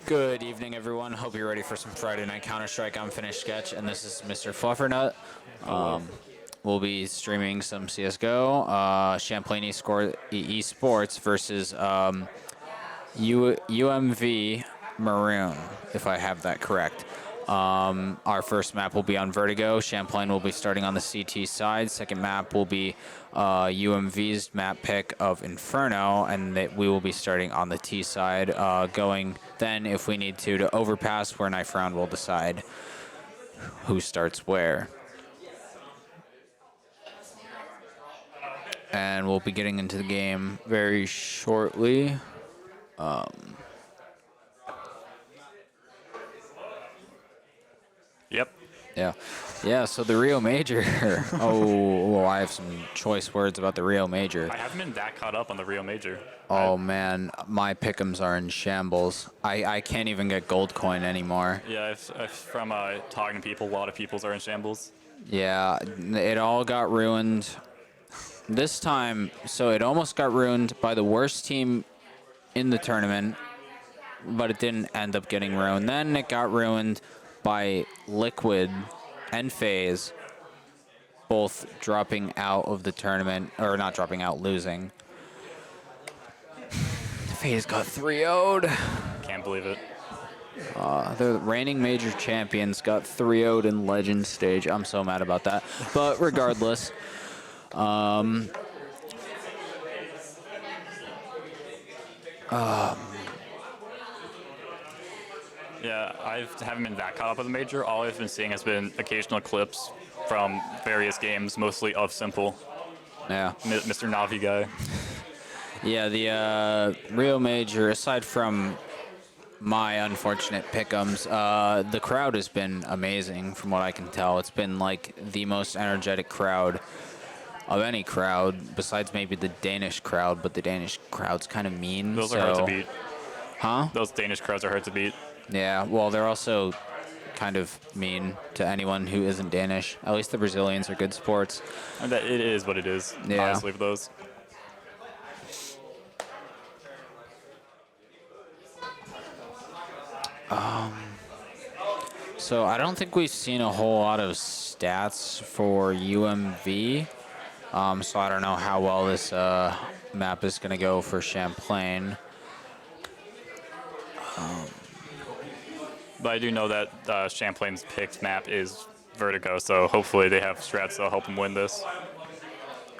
Good evening, everyone. Hope you're ready for some Friday Night Counter-Strike. I'm Finished Sketch, and this is Mr. Fluffernut. We'll be streaming some CSGO, Champlain Esports versus UMV Maroon, if I have that correct. Our first map will be on Vertigo. Champlain will be starting on the CT side. Second map will be UMV's map pick of Inferno, and we will be starting on the T side. Going then, if we need to overpass, where Knife Round will decide who starts where. And we'll be getting into the game very shortly. Yep. Yeah, so the Rio Major. Oh, I have some choice words about the Rio Major. I haven't been that caught up on the Rio Major. Oh, man, my pick'ems are in shambles. I can't even get gold coin anymore. Yeah, from talking to people, a lot of people's are in shambles. Yeah, it all got ruined. This time, so it almost got ruined by the worst team in the tournament, but it didn't end up getting ruined. Then it got ruined by Liquid and FaZe, both dropping out of the tournament, or not dropping out, losing. FaZe got 3-0'd. Can't believe it. The reigning major champions got 3-0'd in Legend stage. I'm so mad about that. But regardless, Yeah, I haven't been that caught up with the Major. All I've been seeing has been occasional clips from various games, mostly of Simple. yeah. Mr. Navi guy. Yeah, the Rio Major, aside from my unfortunate pick'ems, the crowd has been amazing from what I can tell. It's been like the most energetic crowd of any crowd, besides maybe the Danish crowd, but the Danish crowd's kind of mean. Those are hard to beat. Huh? Those Danish crowds are hard to beat. Yeah, well, they're also kind of mean to anyone who isn't Danish. At least the Brazilians are good sports. And that it is what it is, Yeah. honestly, for those. So I don't think we've seen a whole lot of stats for UMV. So I don't know how well this map is going to go for Champlain. But I do know that Champlain's picked map is Vertigo, so hopefully they have strats that'll help them win this.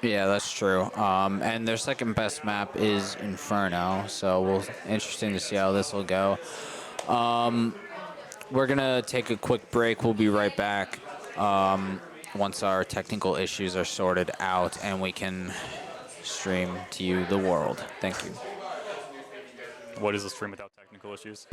Yeah, that's true. And their second best map is Inferno, so interesting to see how this will go. We're going to take a quick break. We'll be right back once our technical issues are sorted out and we can stream to you the world. Thank you. What is a stream without technical issues?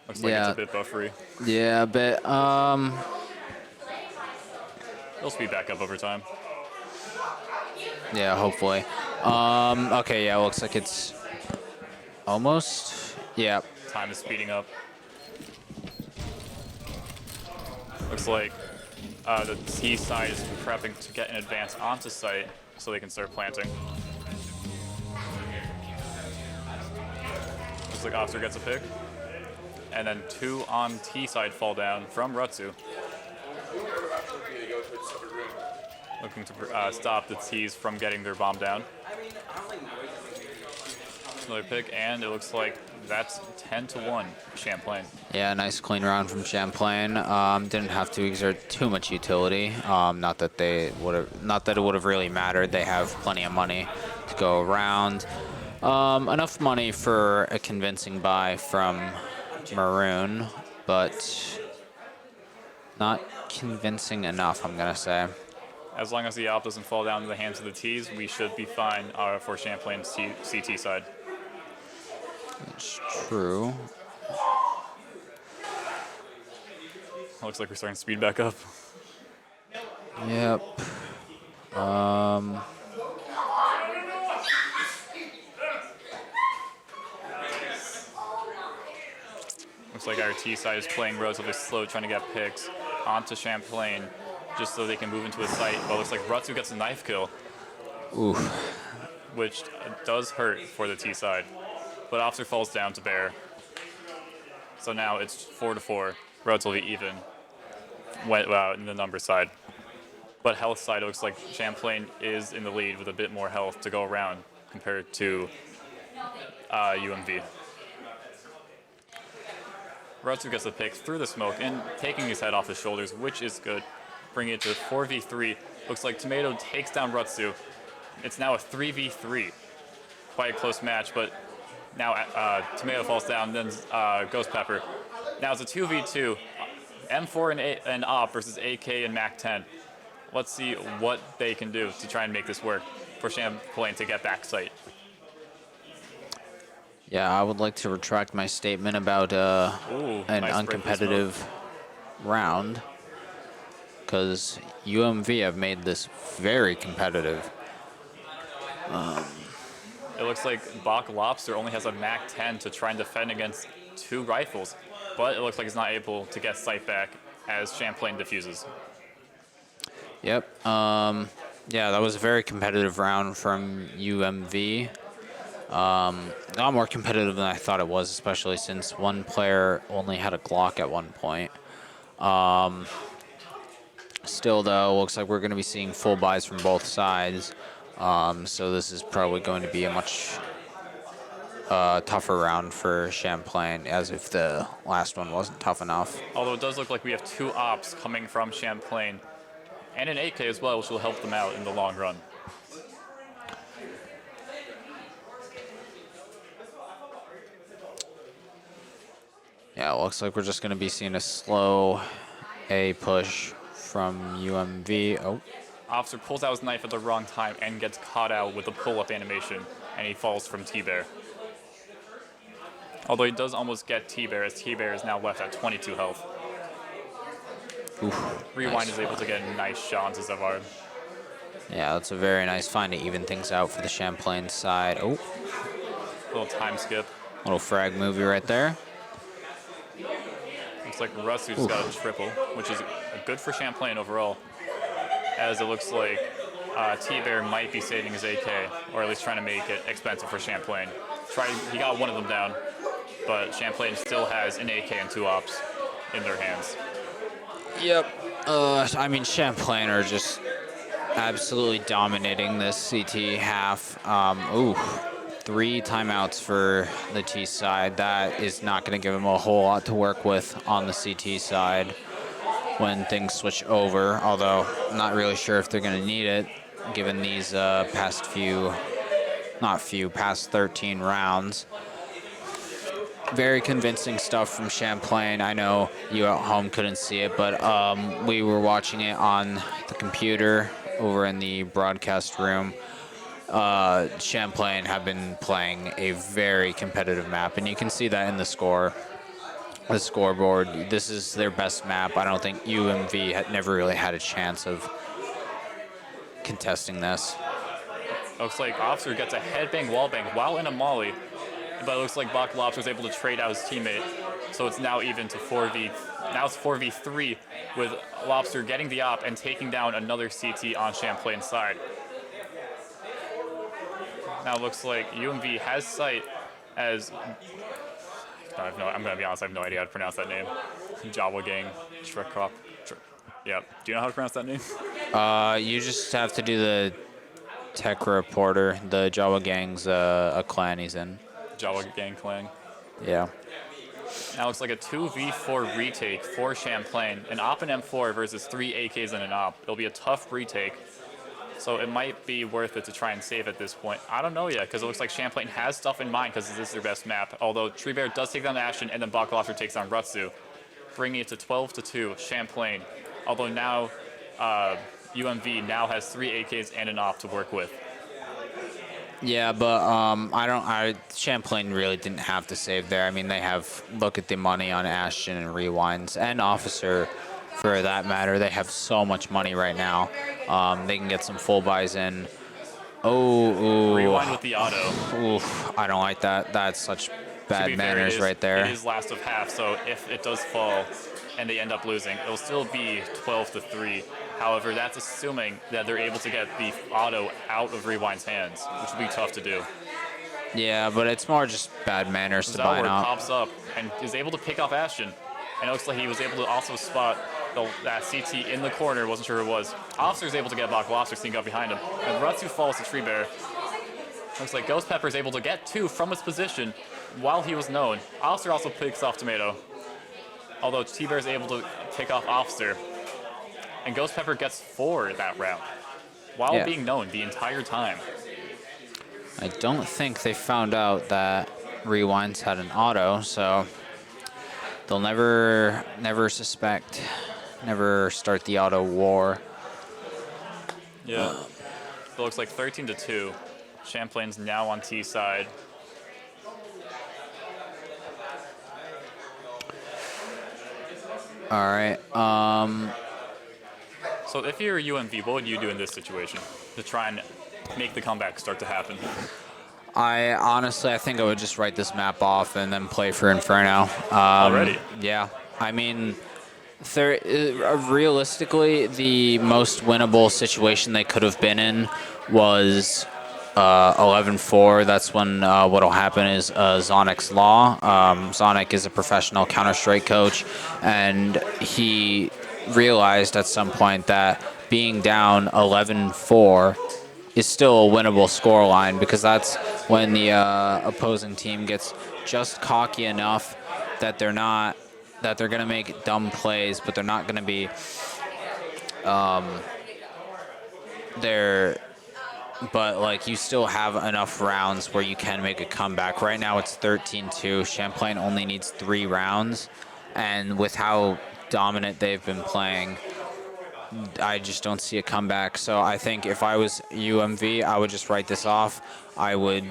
Looks like yeah. it's a bit buffery. Yeah, but It'll speed back up over time. yeah, hopefully. Okay, yeah, looks like it's almost. Yeah. Time is speeding up. Looks like the T side is prepping to get an advance onto site so they can start planting. Looks like Officer gets a pick. And then 2 on T side fall down from Rutsu. Looking to stop the T's from getting their bomb down. Another pick, and it looks like that's 10-1 Champlain. Yeah, nice clean round from Champlain. Didn't have to exert too much utility. Not that it would have really mattered. They have plenty of money to go around. Enough money for a convincing buy from Maroon, but not convincing enough, I'm gonna say. As long as the AWP doesn't fall down to the hands of the T's, we should be fine for Champlain's CT side. It's true. Looks like we're starting to speed back up. Yep. Um, Looks like our T side is playing relatively slow, trying to get picks onto Champlain just so they can move into a site. But it looks like Rutsu gets a knife kill, oof. which does hurt for the T side. But Officer falls down to Bear. So now it's 4-4, relatively even in the number side. But health side, it looks like Champlain is in the lead with a bit more health to go around compared to UMV. Rutsu gets a pick through the smoke and taking his head off his shoulders, which is good. Bringing it to 4v3. Looks like Tomato takes down Rutsu. It's now a 3v3. Quite a close match, but now Tomato falls down, then Ghost Pepper. Now it's a 2v2. M4 and Op versus AK and MAC-10. Let's see what they can do to try and make this work for Champlain to get back sight. Yeah, I would like to retract my statement about an nice uncompetitive round, because UMV have made this very competitive. It looks like Bach Lobster only has a MAC-10 to try and defend against 2 rifles, but it looks like he's not able to get sight back as Champlain diffuses. Yep. Yeah, that was a very competitive round from UMV. A lot more competitive than I thought it was, especially since one player only had a Glock at one point. Still, though, looks like we're going to be seeing full buys from both sides. So this is probably going to be a much tougher round for Champlain, as if the last one wasn't tough enough. Although it does look like we have 2 ops coming from Champlain and an AK as well, which will help them out in the long run. Yeah, it looks like we're just going to be seeing a slow A push from UMV. Oh, Officer pulls out his knife at the wrong time and gets caught out with a pull-up animation, and he falls from T-Bear. Although he does almost get T-Bear, as T-Bear is now left at 22 health. oof. Rewind Nice. is able to get a nice shot onto Zavard. Yeah, that's a very nice find to even things out for the Champlain side. Oh, Little time skip. little frag movie right there. Looks like Rutsu's got a triple, which is good for Champlain overall, as it looks like T-Bear might be saving his AK, or at least trying to make it expensive for Champlain. He got one of them down, but Champlain still has an AK and 2 ops in their hands. Yep. I mean, Champlain are just absolutely dominating this CT half. Ooh, 3 timeouts for the T side. That is not going to give them a whole lot to work with on the CT side when things switch over, although I'm not really sure if they're going to need it, given these past 13 rounds. Very convincing stuff from Champlain. I know you at home couldn't see it, but we were watching it on the computer over in the broadcast room. Champlain have been playing a very competitive map, and you can see that in the scoreboard. This is their best map. I don't think UMV had never really had a chance of contesting this. Looks like Officer gets a headbang wallbang while in a molly, but it looks like Bach Lobster was able to trade out his teammate, so it's now even to 4v. Now it's 4v3 with Lobster getting the op and taking down another CT on Champlain's side. Now it looks like UMV has sight as I'm gonna be honest, I have no idea how to pronounce that name. Jawa Gang, Shrekrop. Yeah. Do you know how to pronounce that name? You just have to do the tech reporter. The Jawa Gang's a clan he's in. Jawa Gang clan. Yeah. Now it's like a 2v4 retake for Champlain. An op and M4 versus 3 AKs and an op. It'll be a tough retake, so it might be worth it to try and save at this point. I don't know yet, because it looks like Champlain has stuff in mind, because this is their best map. Although Tree Bear does take down Ashton, and then Bakalofter takes down Rutsu, bringing it to 12-2, Champlain. Although now UMV now has 3 AKs and an op to work with. Yeah, but Champlain really didn't have to save there. I mean, they have, look at the money on Ashton and Rewinds, and Officer for that matter. They have so much money right now. They can get some full buys in. Rewind with the auto. Oof, I don't like that. That's such To bad be fair, manners right there. It is last of half, so if it does fall and they end up losing, it'll still be 12-3. However, that's assuming that they're able to get the auto out of Rewind's hands, which will be tough to do. Yeah, but it's more just bad manners to buy Zauer up. pops up and is able to pick off Ashton. And it looks like he was able to also spot that CT in the corner, wasn't sure who it was. Officer's able to get blocked while Officer sneak up behind him. And Rutsu falls to Tree Bear. Looks like Ghost Pepper is able to get 2 from his position while he was known. Officer also picks off Tomato, although T-Bear is able to pick off Officer. And Ghost Pepper gets 4 that round while being known the entire time. I don't think they found out that Rewinds had an auto, so they'll never suspect, never start the auto war. Yeah. So it looks like 13-2. Champlain's now on T side. All right. So if you're UMV, what would you do in this situation to try and make the comeback start to happen? I think I would just write this map off and then play for Inferno. Already? Yeah. I mean, realistically, the most winnable situation they could have been in was 11-4. That's when what'll happen is Zonic's Law. Zonic is a professional Counter-Strike coach, and he realized at some point that being down 11-4 is still a winnable scoreline, because that's when the opposing team gets just cocky enough that they're going to make dumb plays, but they're not going to be but like you still have enough rounds where you can make a comeback. Right now it's 13-2. Champlain only needs 3 rounds, and with how dominant they've been playing, I just don't see a comeback. So I think if I was UMV, I would just write this off. I would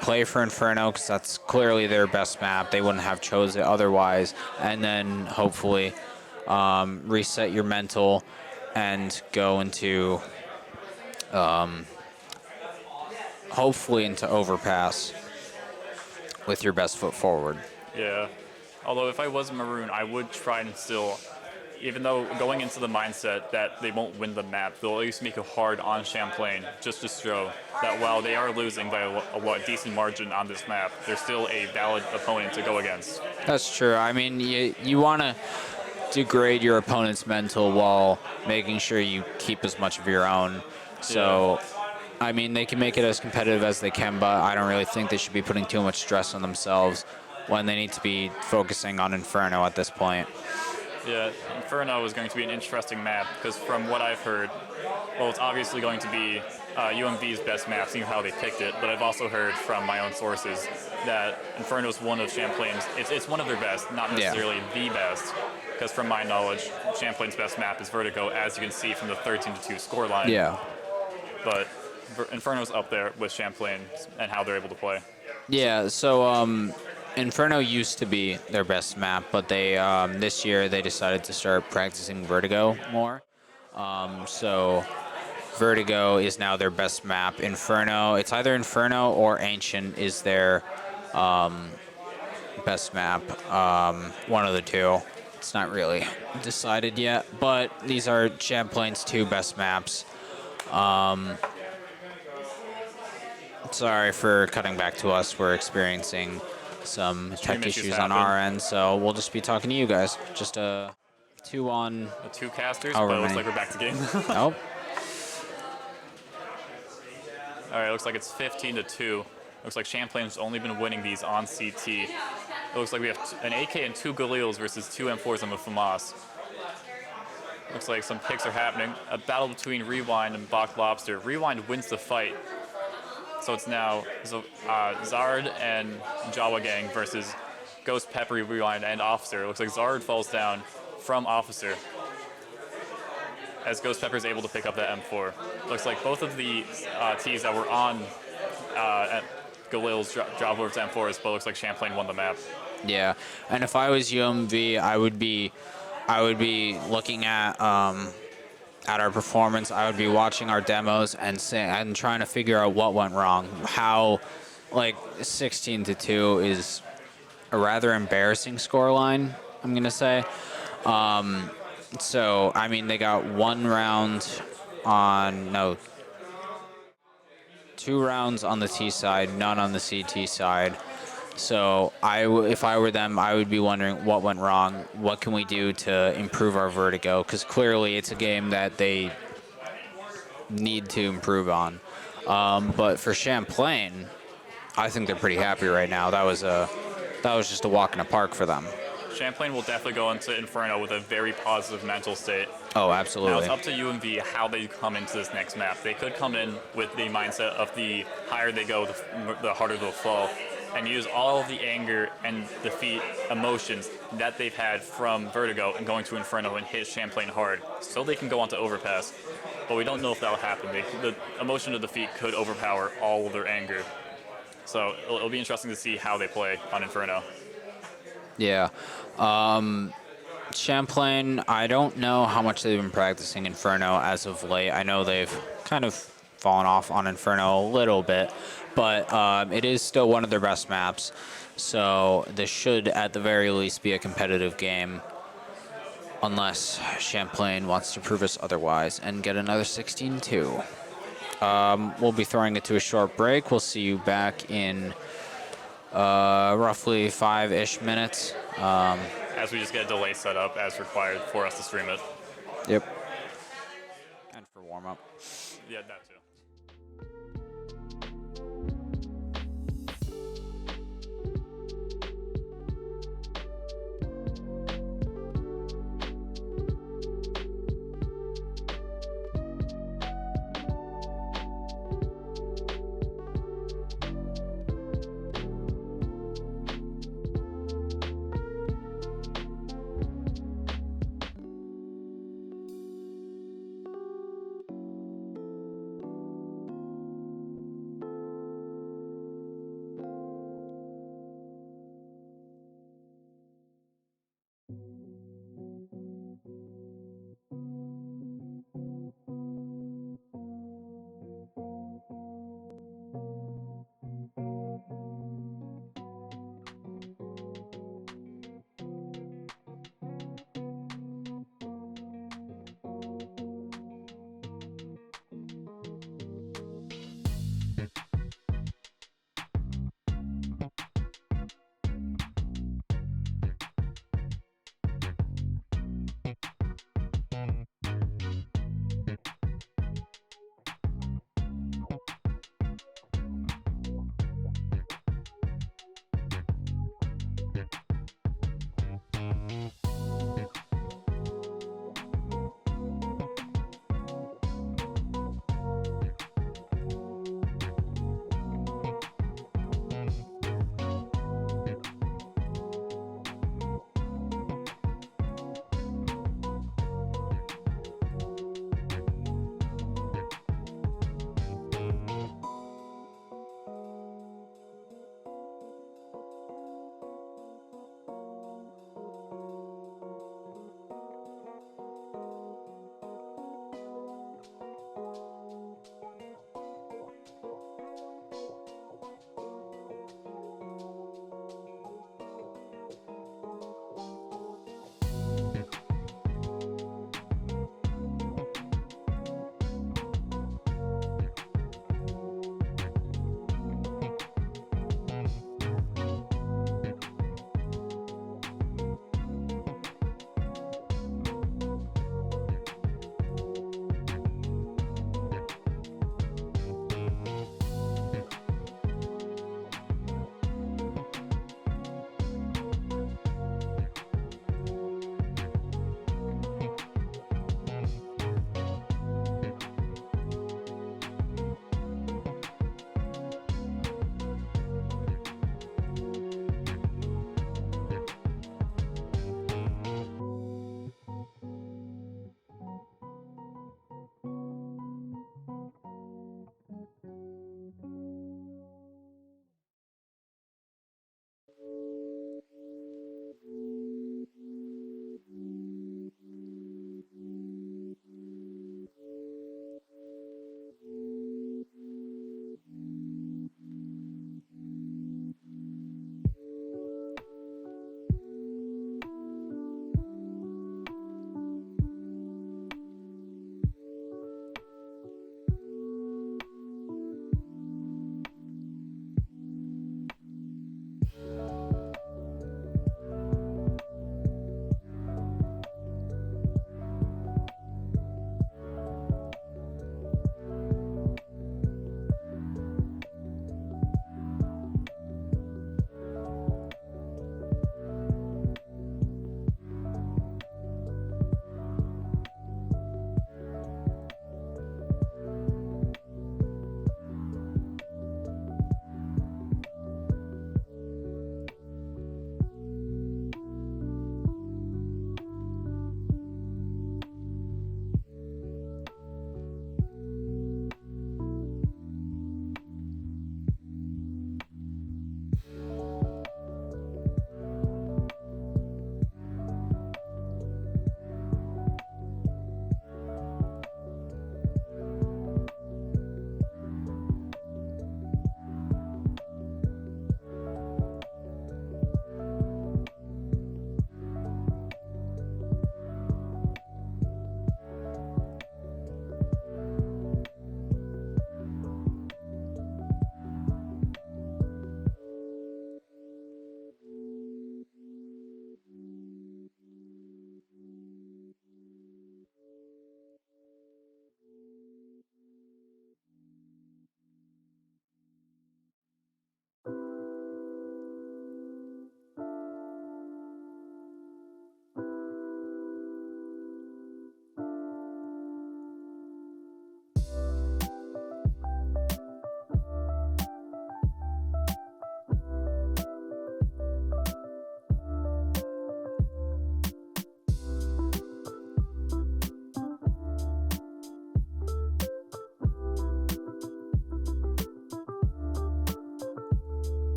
play for Inferno, because that's clearly their best map. They wouldn't have chose it otherwise. And then hopefully reset your mental and go into hopefully into overpass with your best foot forward. Yeah. Although if I was Maroon, I would try and still, even though going into the mindset that they won't win the map, they'll at least make it hard on Champlain, just to show that while they are losing by a decent margin on this map, they're still a valid opponent to go against. That's true. I mean, you want to degrade your opponent's mental while making sure you keep as much of your own. So, I mean, they can make it as competitive as they can, but I don't really think they should be putting too much stress on themselves when they need to be focusing on Inferno at this point. Yeah, Inferno is going to be an interesting map, because from what I've heard, well, it's obviously going to be UMV's best map, seeing how they picked it, but I've also heard from my own sources that Inferno is one of Champlain's, it's one of their best, not necessarily the best, because from my knowledge, Champlain's best map is Vertigo, as you can see from the 13-2 scoreline. Yeah. But Inferno's up there with Champlain and how they're able to play. Yeah, so Inferno used to be their best map, but they this year they decided to start practicing Vertigo more. So Vertigo is now their best map. Inferno, it's either Inferno or Ancient is their best map. One of the two. It's not really decided yet, but these are Champlain's 2 best maps. Sorry for cutting back to us. We're experiencing some tech issues on our end, so we'll just be talking to you guys. Just a 2-on. The 2 casters, but it looks like we're back to game. Nope. All right, looks like it's 15-2. Looks like Champlain's only been winning these on CT. It looks like we have an AK and 2 Galils versus 2 M4s on the FAMAS. Looks like some picks are happening. A battle between Rewind and Bach Lobster. Rewind wins the fight. So it's now Zard and Jawa Gang versus Ghost Pepper, Rewind, and Officer. It looks like Zard falls down from Officer as Ghost Pepper is able to pick up that M4. Looks like both of the Ts that were on Galil's drop over to M4s, but looks like Champlain won the map. Yeah, and if I was UMV, I would be I would be looking at our performance. I would be watching our demos and trying to figure out what went wrong. How, like 16-2 is a rather embarrassing scoreline, I'm gonna say. So I mean, they got 1 round on no 2 rounds on the T side, none on the CT side. So if I were them, I would be wondering what went wrong. What can we do to improve our vertigo? Because clearly it's a game that they need to improve on. But for Champlain, I think they're pretty happy right now. That was just a walk in the park for them. Champlain will definitely go into Inferno with a very positive mental state. Oh, Now absolutely. it's up to UMV how they come into this next map. They could come in with the mindset of the higher they go, the harder they'll fall, and use all of the anger and defeat emotions that they've had from Vertigo and going to Inferno and hit Champlain hard, so they can go on to Overpass. But we don't know if that'll happen. The emotion of defeat could overpower all of their anger. So it'll be interesting to see how they play on Inferno. Yeah. Champlain, I don't know how much they've been practicing Inferno as of late. I know they've kind of fallen off on Inferno a little bit, but it is still one of their best maps. So this should, at the very least, be a competitive game, unless Champlain wants to prove us otherwise and get another 16-2. We'll be throwing it to a short break. We'll see you back in roughly 5-ish minutes. As we just get a delay set up as required for us to stream it. Yep. And for warm-up. Yeah, that too.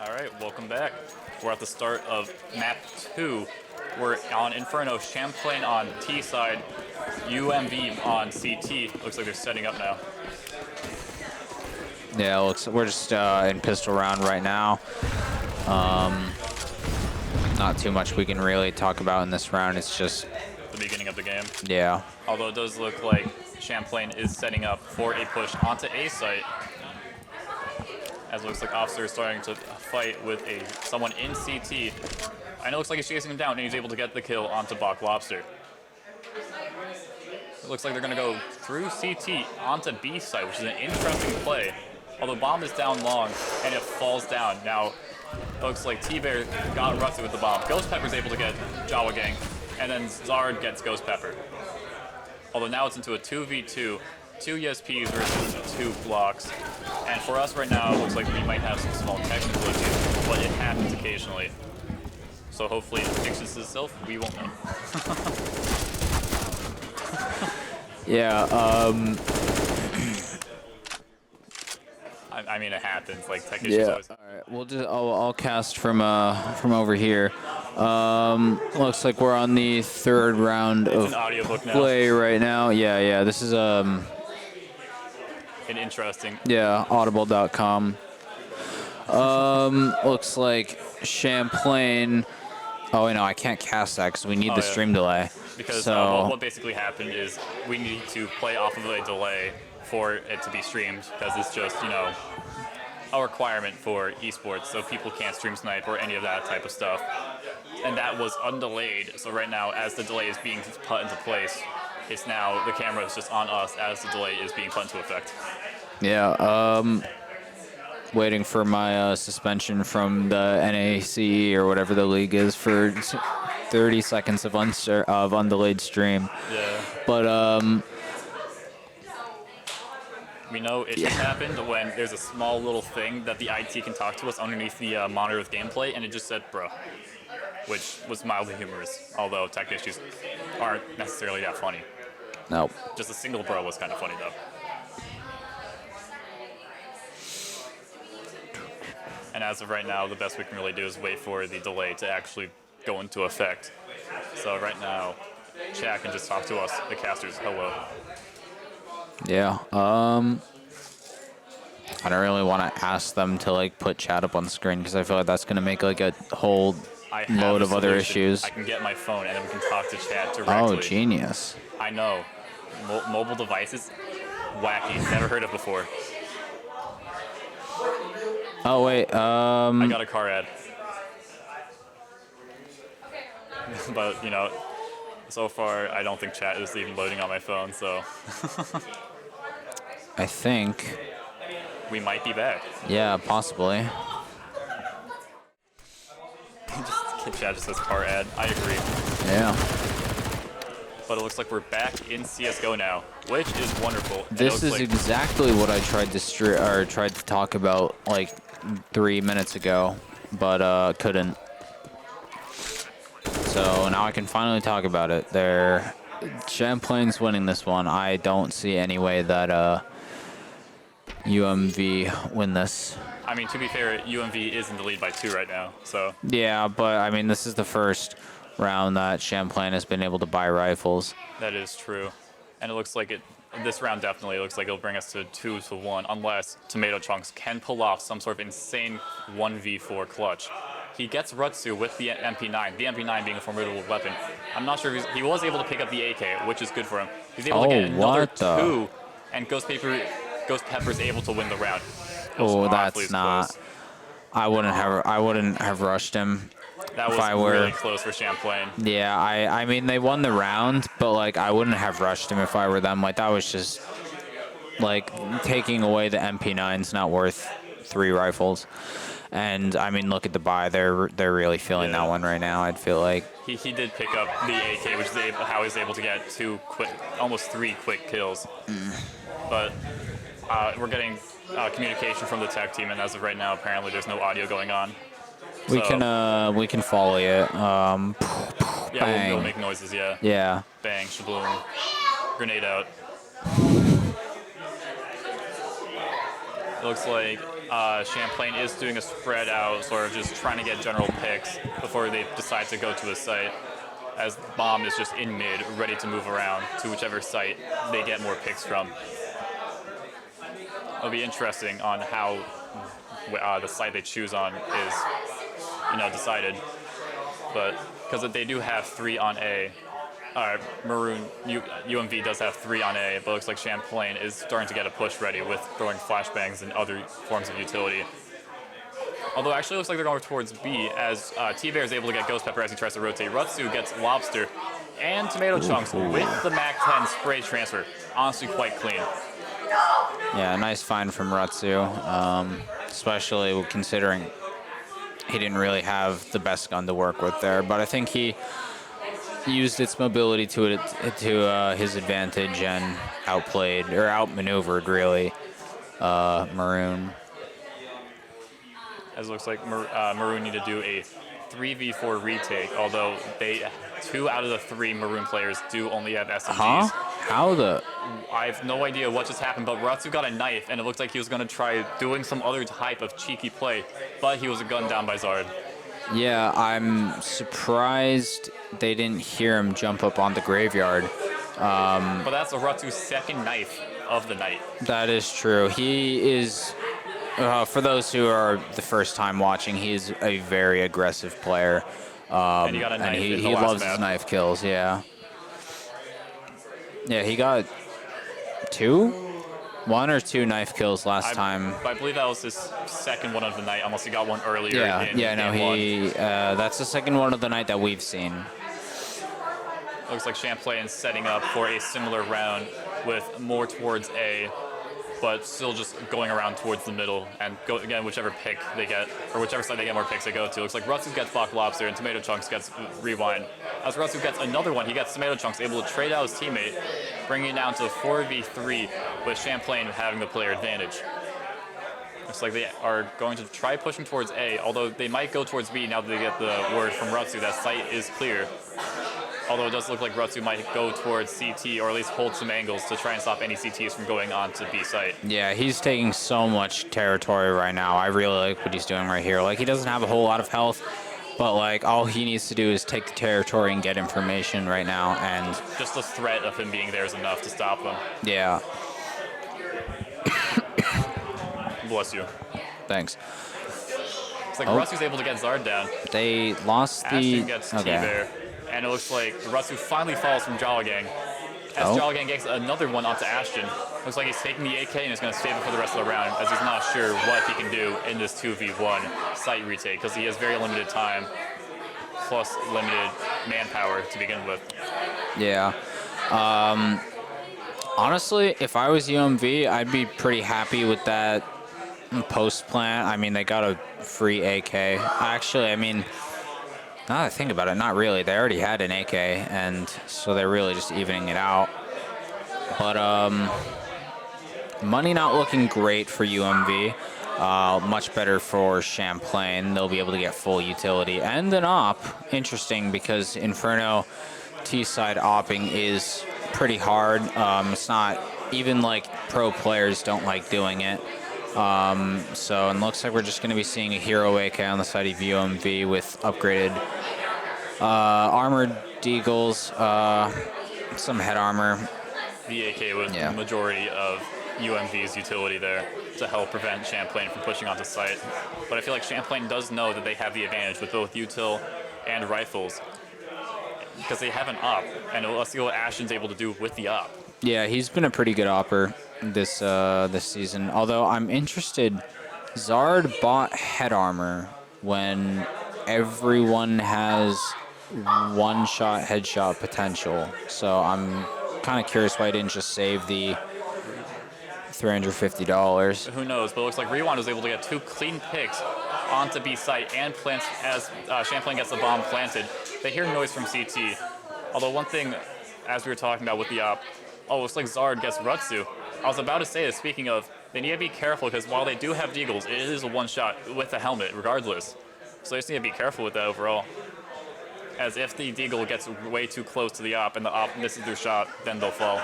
All right, welcome back. We're at the start of map 2. We're on Inferno, Champlain on T side, UMV on CT. Looks like they're setting up now. Yeah, looks we're just in pistol round right now. Not too much we can really talk about in this round. It's just The beginning of the game. yeah. Although it does look like Champlain is setting up for a push onto A site. As it looks like Officer is starting to fight with someone in CT. And it looks like he's chasing him down, and he's able to get the kill onto Bach Lobster. It looks like they're going to go through CT onto B site, which is an interesting play. Although bomb is down long, and it falls down. Now, it looks like T-Bear got Rutsu with the bomb. Ghost Pepper's able to get Jawa Gang, and then Zard gets Ghost Pepper. Although now it's into a 2v2, 2 ESPs versus 2 blocks. And for us right now, it looks like we might have some small technical issues, but it happens occasionally. So hopefully it fixes itself. We won't know. Yeah, I mean, it happens. Like tech issues always. All right, we'll just I'll cast from over here. Looks like we're on the third round It's of an audiobook now. play right now. Yeah. This is An interesting. yeah, audible.com. Looks like Champlain. Oh, wait, no, I can't cast that because we need the stream delay. Because so what basically happened is we need to play off of a delay for it to be streamed, because it's just, a requirement for esports, so people can't stream snipe or any of that type of stuff. And that was undelayed, so right now, as the delay is being put into place, it's now the camera is just on us as the delay is being put into effect. yeah, waiting for my suspension from the NACE or whatever the league is for 30 seconds of undelayed stream. Yeah. But We know it just happened when there's a small little thing that the IT can talk to us underneath the monitor with gameplay, and it just said, bro, which was mildly humorous, although tech issues aren't necessarily that funny. nope. Just a single bro was kind of funny, though. And as of right now, the best we can really do is wait for the delay to actually go into effect. So right now, chat can just talk to us, the casters. Hello. Yeah. I don't really want to ask them to like put chat up on the screen because I feel like that's gonna make like a whole I have load a of other solution. issues. I can get my phone and then we can talk to chat directly. Oh, genius. I know. Mobile devices, wacky. Never heard of before. Oh wait. I got a car ad. But so far I don't think chat is even loading on my phone, so I think. we might be back. Yeah, possibly. Chat just says car ad. I agree. Yeah. But it looks like we're back in CSGO now, which is wonderful. And This is like exactly what I tried to talk about like 3 minutes ago, but couldn't. So now I can finally talk about it. Champlain's winning this one. I don't see any way that UMV win this. I mean, to be fair, UMV is in the lead by 2 right now, so. Yeah, but I mean, this is the first round that Champlain has been able to buy rifles. That is true. And it looks like this round definitely looks like it'll bring us to 2-1, unless Tomato Chunks can pull off some sort of insane 1v4 clutch. He gets Rutsu with the MP9, the MP9 being a formidable weapon. I'm not sure if he was able to pick up the AK, which is good for him. He's able to get another 2, and Ghost Pepper's able to win the round. Oh, that's not. Close. I wouldn't have rushed him. That was really close for Champlain. Yeah, I mean they won the round, but like I wouldn't have rushed him if I were them. Like that was just like taking away the MP9's not worth 3 rifles. And I mean, look at the buy. They're really feeling that one right now. I'd feel like he did pick up the AK, which is how he's able to get 2 quick, almost 3 quick kills. But we're getting communication from the tech team, and as of right now, apparently there's no audio going on. we can follow it. Yeah, we'll make noises. Yeah. Yeah. Bang, shabloom, grenade out. It looks like Champlain is doing a spread out, sort of just trying to get general picks before they decide to go to a site. As Bomb is just in mid, ready to move around to whichever site they get more picks from. It'll be interesting on how the site they choose on is, decided. But because they do have 3 on A, Maroon UMV does have 3 on A, but it looks like Champlain is starting to get a push ready with throwing flashbangs and other forms of utility. Although actually it looks like they're going towards B as T-Bear is able to get Ghost Pepper as he tries to rotate. Rutsu gets Lobster and Tomato Chunks with the MAC-10 spray transfer. Honestly quite clean. Yeah, nice find from Rutsu, especially considering he didn't really have the best gun to work with there. But I think he used its mobility to his advantage and outmaneuvered really Maroon. As it looks like Maroon need to do a 3v4 retake, although 2 out of the 3 Maroon players do only have SMGs. Huh? How the? I have no idea what just happened, but Ratsu got a knife, and it looked like he was going to try doing some other type of cheeky play, but he was gunned down by Zard. Yeah, I'm surprised they didn't hear him jump up on the graveyard. But that's Ratsu's second knife of the night. That is true. He is, for those who are the first time watching, he's a very aggressive player. And he got a knife in the he last loves map. his knife kills, yeah. Yeah, he got 1 or 2 knife kills last time. I believe that was his second one of the night, unless he got one earlier. That's the second one of the night that we've seen. Looks like Champlain's setting up for a similar round with more towards A, but still just going around towards the middle and go again whichever pick they get, or whichever side they get more picks they go to. Looks like Rutsu gets Bach Lobster and Tomato Chunks gets Rewind. As Rutsu gets another one, he gets Tomato Chunks, able to trade out his teammate, bringing it down to 4v3 with Champlain having the player advantage. Looks like they are going to try pushing towards A, although they might go towards B now that they get the word from Rutsu that site is clear. Although it does look like Rutsu might go towards CT, or at least hold some angles to try and stop any CTs from going on to B site. Yeah, he's taking so much territory right now. I really like what he's doing right here. Like, he doesn't have a whole lot of health, but, like, all he needs to do is take the territory and get information right now, and... Just the threat of him being there is enough to stop them. Yeah. Bless you. Thanks. It's like Rutsu's able to get Zard down. They lost the... Ashton gets T-Bear. And it looks like Rutsu finally falls from Jolligang. As Jolligang gets another one onto Ashton. Looks like he's taking the AK and is going to save it for the rest of the round, as he's not sure what he can do in this 2v1 site retake, because he has very limited time, plus limited manpower to begin with. Yeah. Honestly, if I was UMV, I'd be pretty happy with that post plant. I mean, they got a free AK. Actually, I mean... Now that I think about it, not really. They already had an AK, and so they're really just evening it out. But money not looking great for UMV. Much better for Champlain. They'll be able to get full utility. And an op. Interesting, because Inferno T-side opping is pretty hard. It's not... Even, like, pro players don't like doing it. So it looks like we're just going to be seeing a hero AK on the side of UMV with upgraded armored deagles, some head armor. The AK was the majority of UMV's utility there to help prevent Champlain from pushing onto site. But I feel like Champlain does know that they have the advantage with both util and rifles because they have an op, and let's see what Ashton's able to do with the op. Yeah, he's been a pretty good opper this season. Although I'm interested, Zard bought head armor when everyone has one-shot headshot potential. So I'm kind of curious why he didn't just save the $350. Who knows? But it looks like Rewind was able to get 2 clean picks onto B site and plants as Champlain gets the bomb planted. They hear noise from CT. Although one thing, as we were talking about with the op, looks like Zard gets Rutsu. I was about to say this, speaking of, they need to be careful because while they do have deagles, it is a one-shot with the helmet regardless. So they just need to be careful with that overall. As if the deagle gets way too close to the op and the op misses their shot, then they'll fall.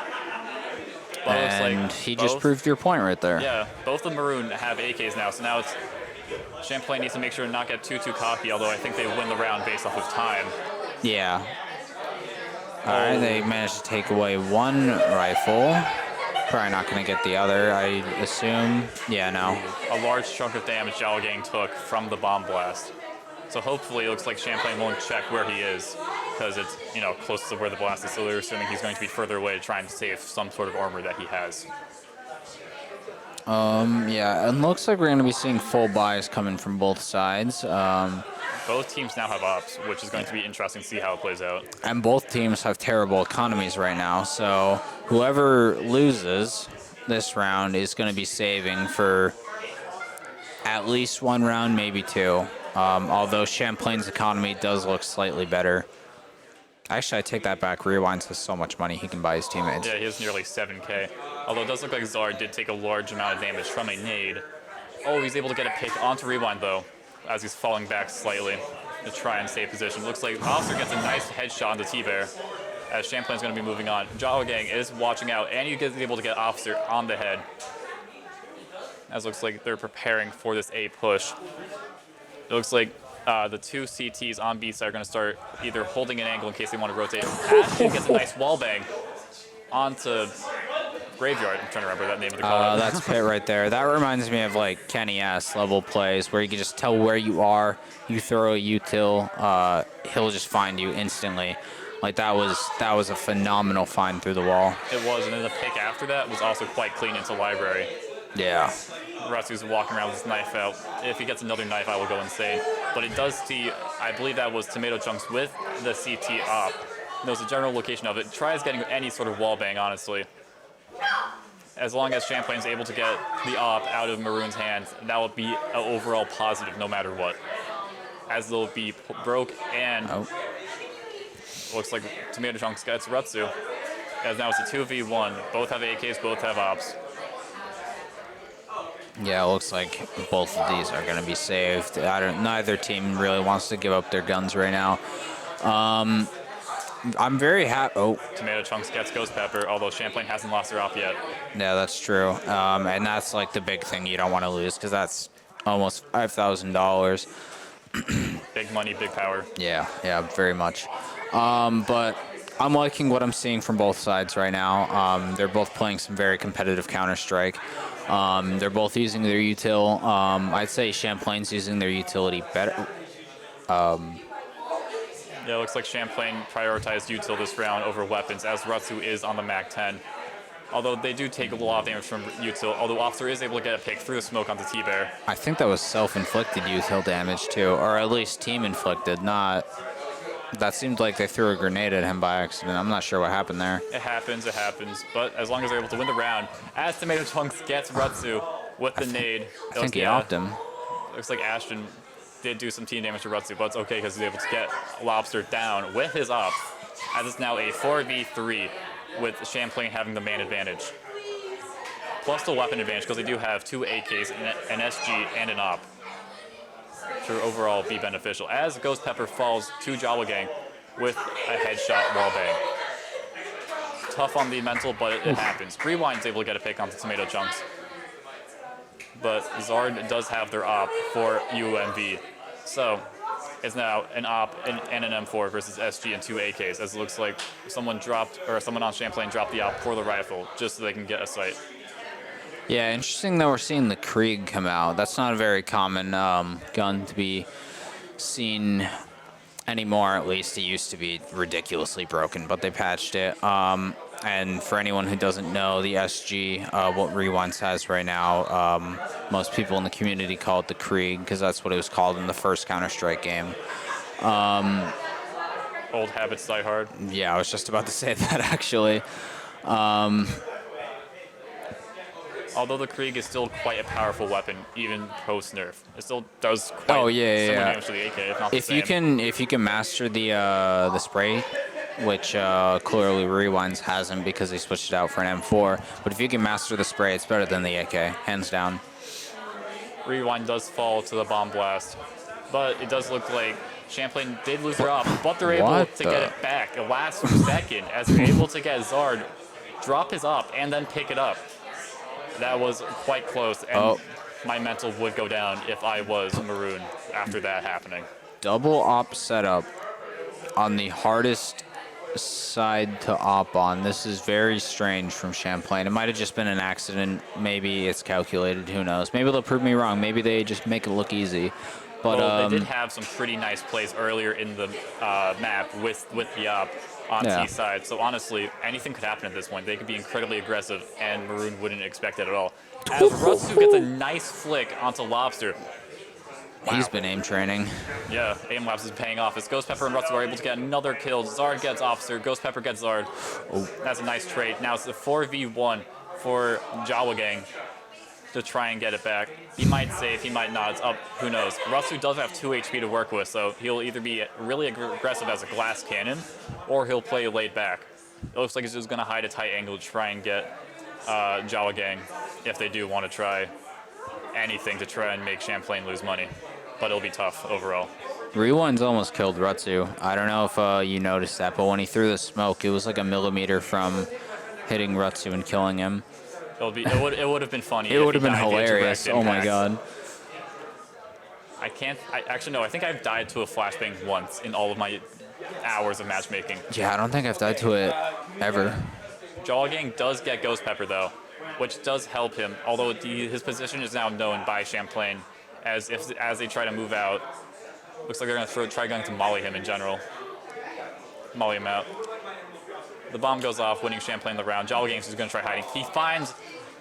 But it looks And like he just both- proved your point right there. Yeah, both the Maroon have AKs now, so now it's Champlain needs to make sure to not get too cocky, although I think they win the round based off of time. Yeah. All right, they managed to take away one rifle. Probably not going to get the other, I assume. Yeah, no. A large chunk of damage Jalo Gang took from the bomb blast. So hopefully it looks like Champlain won't check where he is, because it's, you know, close to where the blast is, so they're assuming he's going to be further away to try and save some sort of armor that he has. Yeah, it looks like we're going to be seeing full buys coming from both sides. Both teams now have ops, which is going to be interesting to see how it plays out. And both teams have terrible economies right now, so whoever loses this round is going to be saving for at least one round, maybe two. Although Champlain's economy does look slightly better. Actually, I take that back. Rewinds has so much money he can buy his teammates. Yeah, he has nearly 7k. Although it does look like Zard did take a large amount of damage from a nade. Oh, he's able to get a pick onto Rewind, though, as he's falling back slightly to try and stay position. Looks like Officer gets a nice headshot onto T-Bear, as Champlain's going to be moving on. Jalo Gang is watching out, and he gets able to get Officer on the head, as it looks like they're preparing for this A push. It looks like the two CTs on B side are going to start either holding an angle in case they want to rotate. Ashton gets a nice wall bang onto Graveyard. I'm trying to remember that name of the color. That's Pit right there. That reminds me of like Kenny S level plays where you can just tell where you are. You throw a util, he'll just find you instantly. Like that was a phenomenal find through the wall. It was, and then the pick after that was also quite clean into Library. Yeah. Rusty's walking around with his knife out. If he gets another knife, I will go insane. But it does see, I believe that was Tomato Chunks with the CT up. Knows the general location of it. Tries getting any sort of wall bang, honestly. As long as Champlain's able to get the op out of Maroon's hands, that will be an overall positive no matter what. As they'll be broke and looks like Tomato Chunks gets Rutsu. As now it's a 2v1. Both have AKs, both have ops. Yeah, it looks like both of these are going to be saved. Neither team really wants to give up their guns right now. I'm very happy. Oh, Tomato Chunks gets Ghost Pepper, although Champlain hasn't lost their op yet. yeah, that's true. And that's like the big thing you don't want to lose because that's almost $5,000. Big money, big power. Yeah, very much. But I'm liking what I'm seeing from both sides right now. They're both playing some very competitive Counter-Strike. They're both using their util. I'd say Champlain's using their utility better. Yeah, it looks like Champlain prioritized util this round over weapons, as Rutsu is on the MAC-10. Although they do take a lot of damage from util, although Officer is able to get a pick through the smoke onto T-Bear. I think that was self-inflicted util damage too, or at least team-inflicted, not... That seemed like they threw a grenade at him by accident. I'm not sure what happened there. It happens. But as long as they're able to win the round, as Tomato Chunks gets Rutsu with the nade. I think he offed him. Looks like Ashton did do some team damage to Rutsu, but it's okay because he's able to get Lobster down with his op, as it's now a 4v3 with Champlain having the man advantage. Plus the weapon advantage, because they do have two AKs, an SG, and an op. To overall be beneficial, as Ghost Pepper falls to Jalo Gang with a headshot wall bang. Tough on the mental, but it happens. Rewind's able to get a pick onto Tomato Chunks. But Zard does have their op for UMV. So it's now an op and an M4 versus SG and two AKs, as it looks like someone on Champlain dropped the op for the rifle just so they can get a sight. Yeah, interesting that we're seeing the Krieg come out. That's not a very common gun to be seen anymore, at least. It used to be ridiculously broken, but they patched it. And for anyone who doesn't know, the SG, what Rewinds has right now, most people in the community call it the Krieg, because that's what it was called in the first Counter-Strike game. Old habits die hard. Yeah, I was just about to say that, actually. Although the Krieg is still quite a powerful weapon, even post-nerf. It still does quite similar damage to the AK, if not the same. If you can master the spray, which clearly Rewinds hasn't because they switched it out for an M4, but if you can master the spray, it's better than the AK, hands down. Rewind does fall to the bomb blast, but it does look like Champlain did lose their op, but they're able to get it back a last second as they're able to get Zard drop his op and then pick it up. That was quite close, and my mental would go down if I was Maroon after that happening. Double op setup on the hardest side to op on. This is very strange from Champlain. It might have just been an accident. Maybe it's calculated. Who knows? Maybe they'll prove me wrong. Maybe they just make it look easy. But well, they did have some pretty nice plays earlier in the map with the op on T side. So honestly, anything could happen at this point. They could be incredibly aggressive, and Maroon wouldn't expect it at all. As Rutsu gets a nice flick onto Lobster. Wow. He's been aim training. Yeah, aim labs is paying off. As Ghost Pepper and Rutsu are able to get another kill. Zard gets Officer. Ghost Pepper gets Zard. Oh. That's a nice trade. Now it's a 4v1 for Jawa Gang to try and get it back. He might save, he might not. It's up, who knows. Rutsu does have 2 HP to work with, so he'll either be really aggressive as a glass cannon, or he'll play laid back. It looks like he's just going to hide a tight angle to try and get Jawa Gang if they do want to try anything to try and make Champlain lose money. But it'll be tough overall. Rewind's almost killed Rutsu. I don't know if you noticed that, but when he threw the smoke, it was like a millimeter from hitting Rutsu and killing him. It would have been funny. It would have been hilarious. Oh my god. Actually, no, I think I've died to a flashbang once in all of my hours of matchmaking. Yeah, I don't think I've died to it ever. Jawa Gang does get Ghost Pepper, though, which does help him, although his position is now known by Champlain as they try to move out. Looks like they're going to try going to molly him in general. Molly him out. The bomb goes off, winning Champlain the round. Jawa Gang is going to try hiding. He finds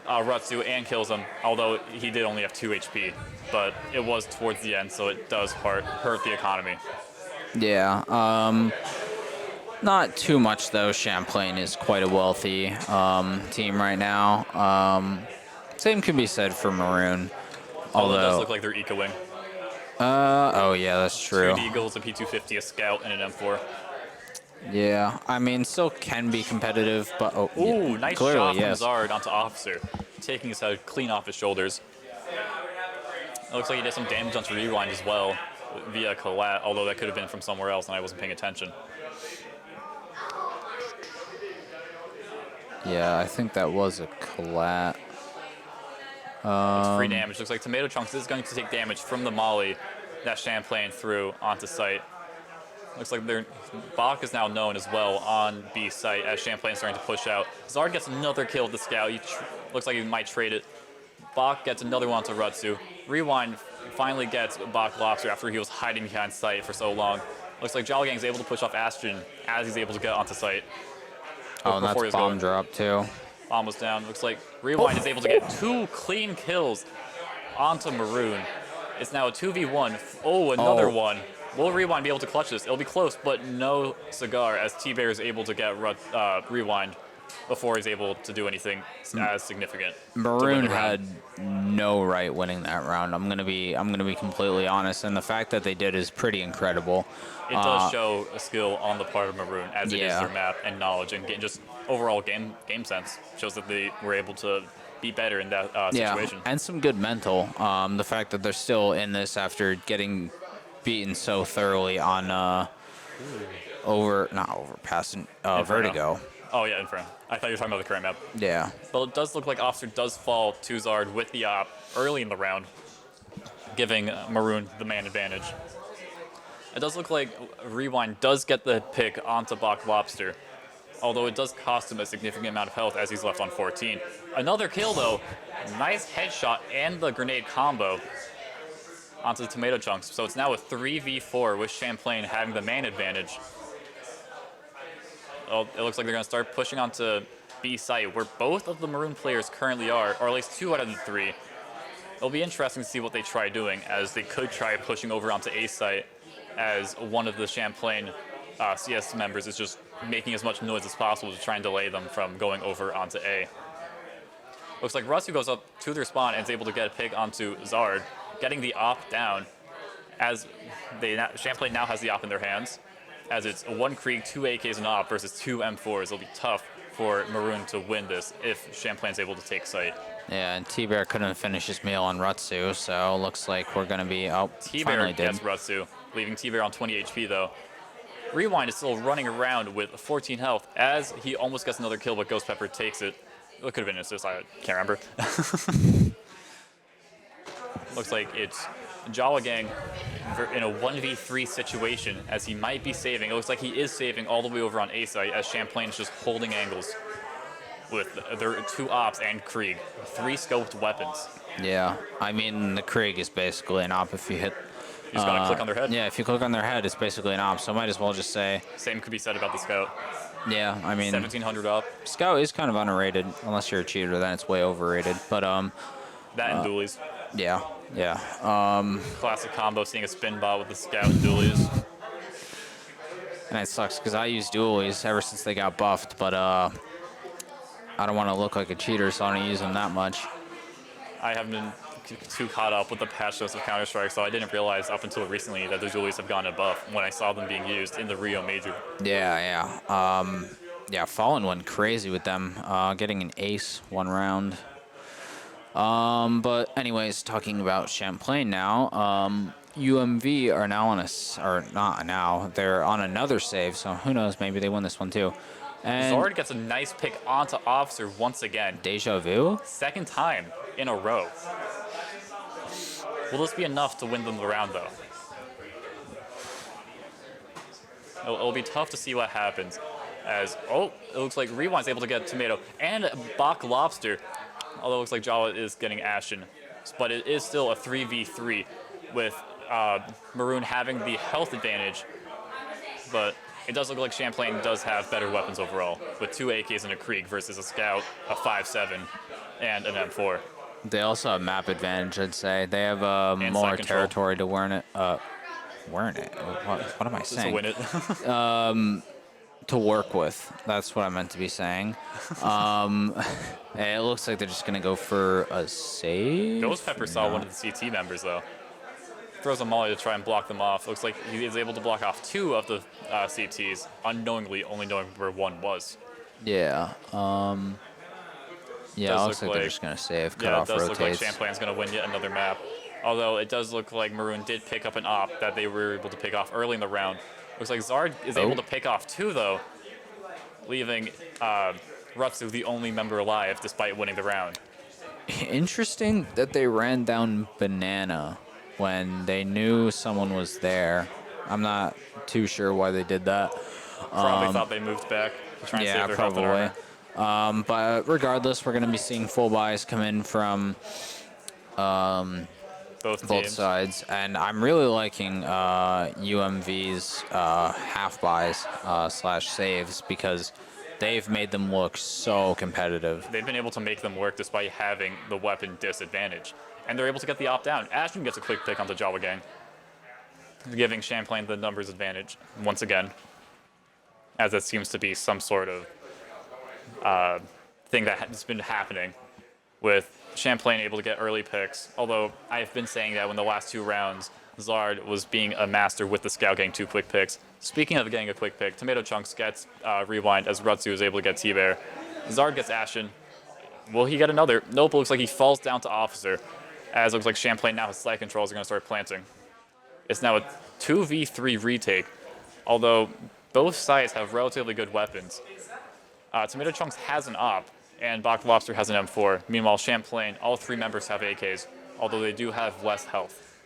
Rutsu and kills him, although he did only have 2 HP. But it was towards the end, so it does hurt the economy. Yeah. Not too much, though. Champlain is quite a wealthy team right now. Same can be said for Maroon. Although it does look like they're ecoing. Oh, yeah, that's true. 2 Eagles, a P250, a Scout, and an M4. Yeah, I mean, still can be competitive, but... Ooh, yeah, nice clearly, shot from yes. Zard onto Officer, taking his head clean off his shoulders. It looks like he did some damage onto Rewind as well via collat, although that could have been from somewhere else and I wasn't paying attention. Yeah, I think that was a collat. It's free damage. Looks like Tomato Chunks is going to take damage from the molly that Champlain threw onto site. Looks like Bach is now known as well on B site as Champlain's starting to push out. Zard gets another kill with the Scout. Looks like he might trade it. Bach gets another one to Rutsu. Rewind finally gets Bach Lobster after he was hiding behind site for so long. Looks like Jawa Gang is able to push off Aston as he's able to get onto site. Oh, and that's bomb drop too. Bomb was down. Looks like Rewind is able to get 2 clean kills onto Maroon. It's now a 2v1. Oh, another one. Will Rewind be able to clutch this? It'll be close, but no cigar as T-Bear is able to get Rewind before he's able to do anything as significant. Maroon had no right winning that round. I'm gonna be completely honest, and the fact that they did is pretty incredible. It does show a skill on the part of Maroon, as it is their map and knowledge and just overall game sense. Shows that they were able to be better in that situation. Yeah, and some good mental. The fact that they're still in this after getting beaten so thoroughly on Vertigo. Oh yeah, Inferno. I thought you were talking about the current map. Yeah. But it does look like Officer does fall to Zard with the op early in the round, giving Maroon the man advantage. It does look like Rewind does get the pick onto Bach Lobster, although it does cost him a significant amount of health as he's left on 14. Another kill though, nice headshot and the grenade combo onto the Tomato Chunks. So it's now a 3v4 with Champlain having the man advantage. Well, it looks like they're going to start pushing onto B site, where both of the Maroon players currently are, or at least 2 out of the 3. It'll be interesting to see what they try doing, as they could try pushing over onto A site, as one of the Champlain CS members is just making as much noise as possible to try and delay them from going over onto A. Looks like Rutsu goes up to their spawn and is able to get a pick onto Zard, getting the op down, as Champlain now has the op in their hands. As it's 1 Krieg, 2 AKs and op versus 2 M4s. It'll be tough for Maroon to win this if Champlain's able to take site. Yeah, and T-Bear couldn't finish his meal on Rutsu, so looks like we're going to be... Oh, T-Bear finally did. gets Rutsu, leaving T-Bear on 20 HP though. Rewind is still running around with 14 health as he almost gets another kill, but Ghost Pepper takes it. It could have been an assist, I can't remember. Looks like it's Jawa Gang in a 1v3 situation as he might be saving. It looks like he is saving all the way over on A site as Champlain is just holding angles with their 2 ops and Krieg. 3 scoped weapons. Yeah, I mean, the Krieg is basically an op if you hit. You just gotta click on their head. Yeah, if you click on their head, it's basically an op, so I might as well just say. Same could be said about the Scout. Yeah, I mean. 1700 up. Scout is kind of underrated, unless you're a cheater, then it's way overrated. But, That and dualies. yeah. Classic combo, seeing a spin bot with the Scout and dualies. And it sucks because I use dualies ever since they got buffed, but I don't want to look like a cheater, so I don't use them that much. I haven't been too caught up with the patch notes of Counter-Strike, so I didn't realize up until recently that the dualies have gone above when I saw them being used in the Rio Major. Yeah. Fallen went crazy with them, getting an ace 1 round. But anyways, talking about Champlain now, UMV are now on or not now, they're on another save, so who knows, maybe they win this one too. And Zard gets a nice pick onto Officer once again. Deja vu? Second time in a row. Will this be enough to win them the round, though? It'll be tough to see what happens. As, it looks like Rewind's able to get Tomato and Bach Lobster. Although it looks like Jawa is getting Ashen. But it is still a 3v3 with Maroon having the health advantage. But it does look like Champlain does have better weapons overall, with 2 AKs and a Krieg versus a Scout, a 5.7, and an M4. They also have map advantage, I'd say. They have more territory to win it. What am I saying? To win it. To work with. That's what I meant to be saying. It looks like they're just going to go for a save. Ghost Pepper saw one of the CT members, though. Throws a molly to try and block them off. Looks like he is able to block off 2 of the CTs, unknowingly, only knowing where 1 was. Yeah. Yeah, it looks like they're just going to save, cut off rotates. It does look like Champlain's going to win yet another map. Although it does look like Maroon did pick up an op that they were able to pick off early in the round. Looks like Zard is able to pick off 2, though, leaving Rutsu the only member alive despite winning the round. Interesting that they ran down Banana when they knew someone was there. I'm not too sure why they did that. Probably thought they moved back to try and save their health and armor. But regardless, we're going to be seeing full buys come in from both sides, and I'm really liking UMV's half buys / saves because they've made them look so competitive. They've been able to make them work despite having the weapon disadvantage, and they're able to get the op down. Ashton gets a quick pick on the Jawa Gang, giving Champlain the numbers advantage once again, as that seems to be some sort of thing that has been happening with Champlain able to get early picks, although I've been saying that when the last 2 rounds, Zard was being a master with the Scout getting 2 quick picks. Speaking of getting a quick pick, Tomato Chunks gets Rewind as Rutsu is able to get T-Bear. Zard gets Ashen. Will he get another? Nope, it looks like he falls down to Officer, as it looks like Champlain now has side controls are going to start planting. It's now a 2v3 retake, although both sides have relatively good weapons. Tomato Chunks has an op, and Bach Lobster has an M4. Meanwhile, Champlain, all 3 members have AKs, although they do have less health.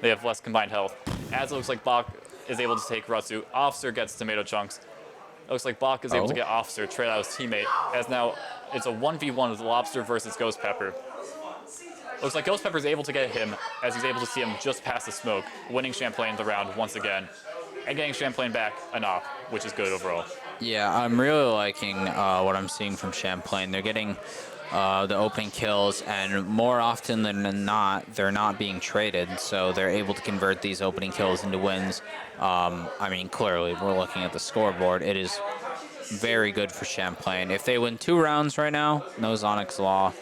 They have less combined health. As it looks like Bach is able to take Rutsu, Officer gets Tomato Chunks. It looks like Bach is able to get Officer, trade out his teammate, as now it's a 1v1 with Lobster versus Ghost Pepper. Looks like Ghost Pepper is able to get him, as he's able to see him just past the smoke, winning Champlain the round once again, and getting Champlain back an op, which is good overall. Yeah, I'm really liking what I'm seeing from Champlain. They're getting the opening kills, and more often than not, they're not being traded, so they're able to convert these opening kills into wins. I mean, clearly, we're looking at the scoreboard. It is very good for Champlain. If they win 2 rounds right now, no Zonic's Law.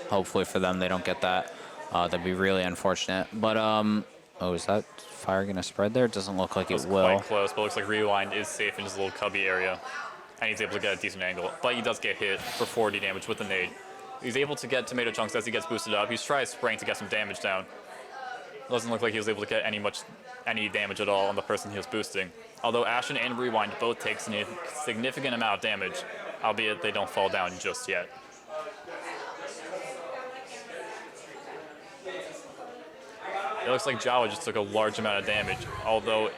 Hopefully for them, they don't get that. That'd be really unfortunate. But, is that fire going to spread there? It doesn't look like it will. Quite close, but it looks like Rewind is safe in his little cubby area, and he's able to get a decent angle. But he does get hit for 40 damage with the nade. He's able to get Tomato Chunks as he gets boosted up. He's trying spraying to get some damage down. Doesn't look like he was able to get any damage at all on the person he was boosting. Although Ashen and Rewind both take a significant amount of damage, albeit they don't fall down just yet. It looks like Jawa just took a large amount of damage, although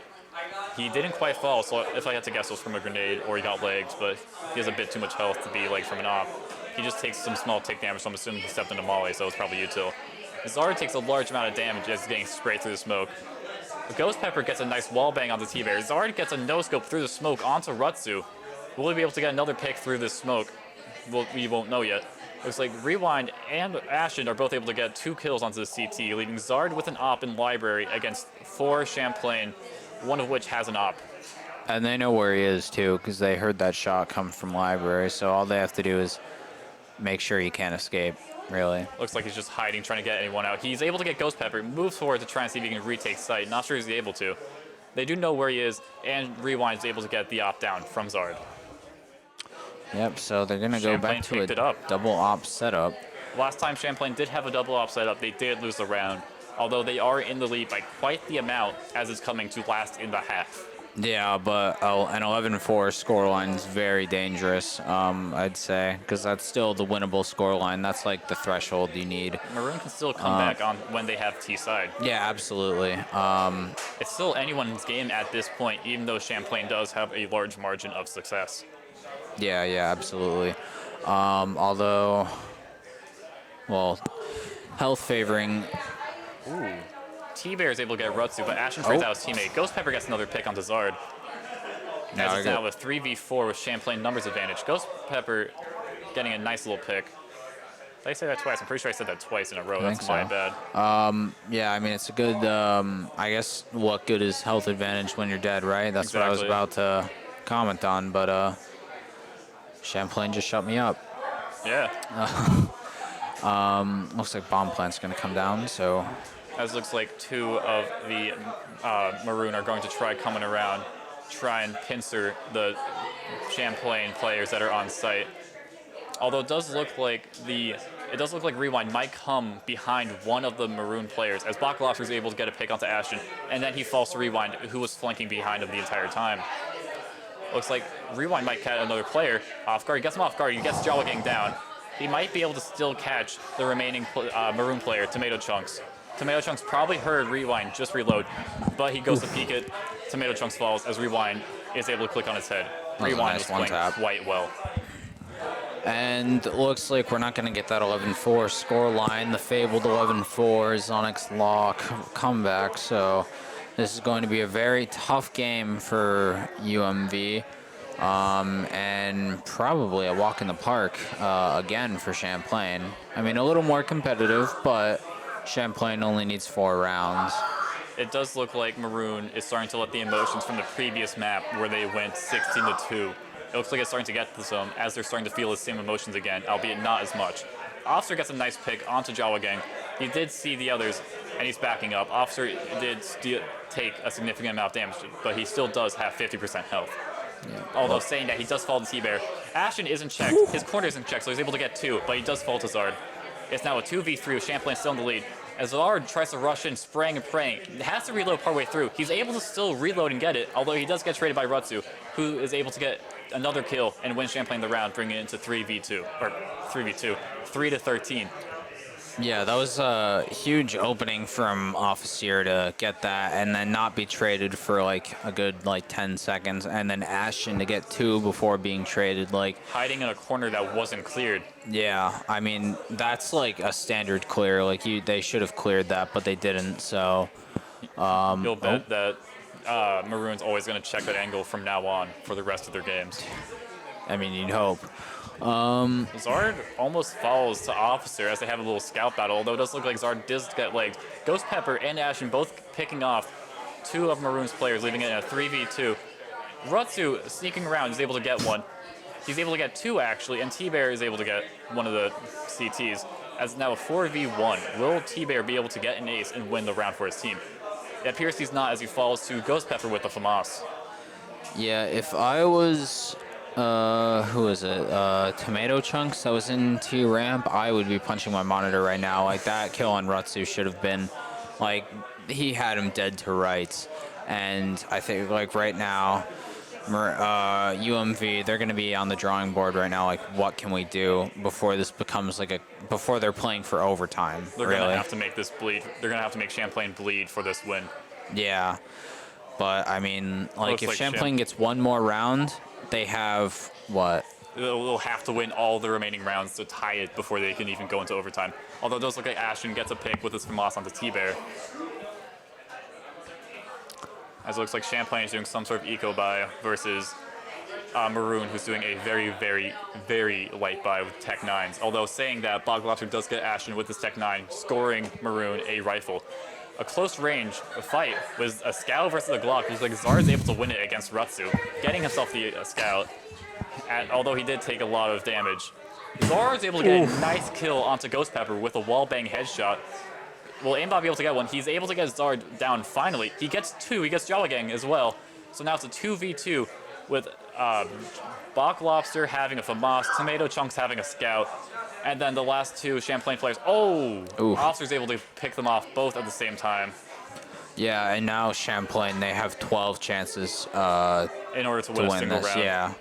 he didn't quite fall, so if I had to guess, it was from a grenade or he got legs, but he has a bit too much health to be legs from an op. He just takes some small tick damage, so I'm assuming he stepped into Molly, so it was probably util. Zard takes a large amount of damage as he's getting sprayed through the smoke. Ghost Pepper gets a nice wall bang onto T-Bear. Zard gets a no-scope through the smoke onto Rutsu. Will he be able to get another pick through this smoke? Well, we won't know yet. Looks like Rewind and Ashen are both able to get 2 kills onto the CT, leaving Zard with an op in Library against 4 Champlain, one of which has an op. And they know where he is, too, because they heard that shot come from Library, so all they have to do is make sure he can't escape, really. Looks like he's just hiding, trying to get anyone out. He's able to get Ghost Pepper, moves forward to try and see if he can retake site. Not sure he's able to. They do know where he is, and Rewind is able to get the op down from Zard. Yep, so they're going to go back to a double op setup. Last time Champlain did have a double op setup, they did lose the round, although they are in the lead by quite the amount as it's coming to last in the half. Yeah, but an 11-4 scoreline is very dangerous, I'd say, because that's still the winnable scoreline. That's like the threshold you need. Maroon can still come back on when they have T-side. Yeah, absolutely. It's still anyone's game at this point, even though Champlain does have a large margin of success. Yeah, absolutely. Although, well, health favoring. Ooh. T-Bear is able to get Rutsu, but Ashen trades out his teammate. Ghost Pepper gets another pick onto Zard. As it's now a 3v4 with Champlain numbers advantage. Ghost Pepper getting a nice little pick. Did I say that twice? I'm pretty sure I said that twice in a row. That's my bad. Yeah, I mean, it's a good, I guess, what good is health advantage when you're dead, right? That's exactly what I was about to comment on, but Champlain just shut me up. Yeah. Looks like bomb plant's going to come down, so... As looks like 2 of the Maroon are going to try coming around, try and pincer the Champlain players that are on site. Although it does look like Rewind might come behind one of the Maroon players, as Bakalofsky is able to get a pick onto Ashton, and then he falls to Rewind, who was flanking behind him the entire time. Looks like Rewind might catch another player off guard. He gets him off guard. He gets Jawa Gang down. He might be able to still catch the remaining Maroon player, Tomato Chunks. Tomato Chunks probably heard Rewind just reload, but he goes to peek it. Tomato Chunks falls as Rewind is able to click on his head. Rewind was playing quite well. And it looks like we're not going to get that 11-4 score line. The fabled 11-4 Zonix Law comeback, so this is going to be a very tough game for UMV. And probably a walk in the park again for Champlain. I mean, a little more competitive, but Champlain only needs 4 rounds. It does look like Maroon is starting to let the emotions from the previous map where they went 16-2. It looks like it's starting to get to them as they're starting to feel the same emotions again, albeit not as much. Officer gets a nice pick onto Jawa Gang. He did see the others, and he's backing up. Officer did take a significant amount of damage, but he still does have 50% health. Yeah. Although saying that, he does fall to T-Bear. Ashton isn't checked. His corner isn't checked, so he's able to get 2, but he does fall to Zard. It's now a 2v3 with Champlain still in the lead. As Zard tries to rush in, spraying and praying, has to reload partway through. He's able to still reload and get it, although he does get traded by Rutsu, who is able to get another kill and win Champlain the round, bringing it into 3v2, or 3v2, 3-13. Yeah, that was a huge opening from Officer to get that and then not be traded for like a good 10 seconds, and then Ashton to get 2 before being traded. Hiding in a corner that wasn't cleared. Yeah, I mean, that's like a standard clear. They should have cleared that, but they didn't, so... You'll bet that Maroon's always going to check that angle from now on for the rest of their games. I mean, you'd hope. Zard almost falls to Officer as they have a little scout battle, although it does look like Zard does get legs. Ghost Pepper and Ashen both picking off 2 of Maroon's players, leaving it in a 3v2. Rutsu sneaking around is able to get 1. He's able to get 2 actually, and T-Bear is able to get one of the CTs. As now a 4v1, will T-Bear be able to get an ace and win the round for his team? It appears he's not, as he falls to Ghost Pepper with the FAMAS. Yeah, if I was... who is it? Tomato Chunks that was in T-Ramp, I would be punching my monitor right now. That kill on Rutsu should have been, he had him dead to rights. And I think like right now, UMV, they're going to be on the drawing board right now. Like, what can we do before this becomes like before they're playing for overtime? They're really. going to have to make this bleed. They're going to have to make Champlain bleed for this win. Yeah. But, I mean, like, if like Champlain gets one more round, they have what? They'll have to win all the remaining rounds to tie it before they can even go into overtime. Although it does look like Ashton gets a pick with his FAMAS onto T-Bear. As it looks like Champlain is doing some sort of eco buy versus Maroon, who's doing a very, very, very light buy with Tech 9s. Although saying that, Boglopter does get Ashton with his Tech 9, scoring Maroon a rifle. A close range fight was a Scout versus a Glock. Looks like Zard is able to win it against Rutsu, getting himself the Scout, although he did take a lot of damage. Zard is able to get a nice kill onto Ghost Pepper with a wall bang headshot. Will Aimbot be able to get one? He's able to get Zard down finally. He gets two. He gets Jolligang as well. So now it's a 2v2 with Bach Lobster having a FAMAS, Tomato Chunks having a Scout, and then the last two Champlain players. Oh! Officer's able to pick them off both at the same time. Yeah, and now Champlain, they have 12 chances in order to win a single round. Yeah.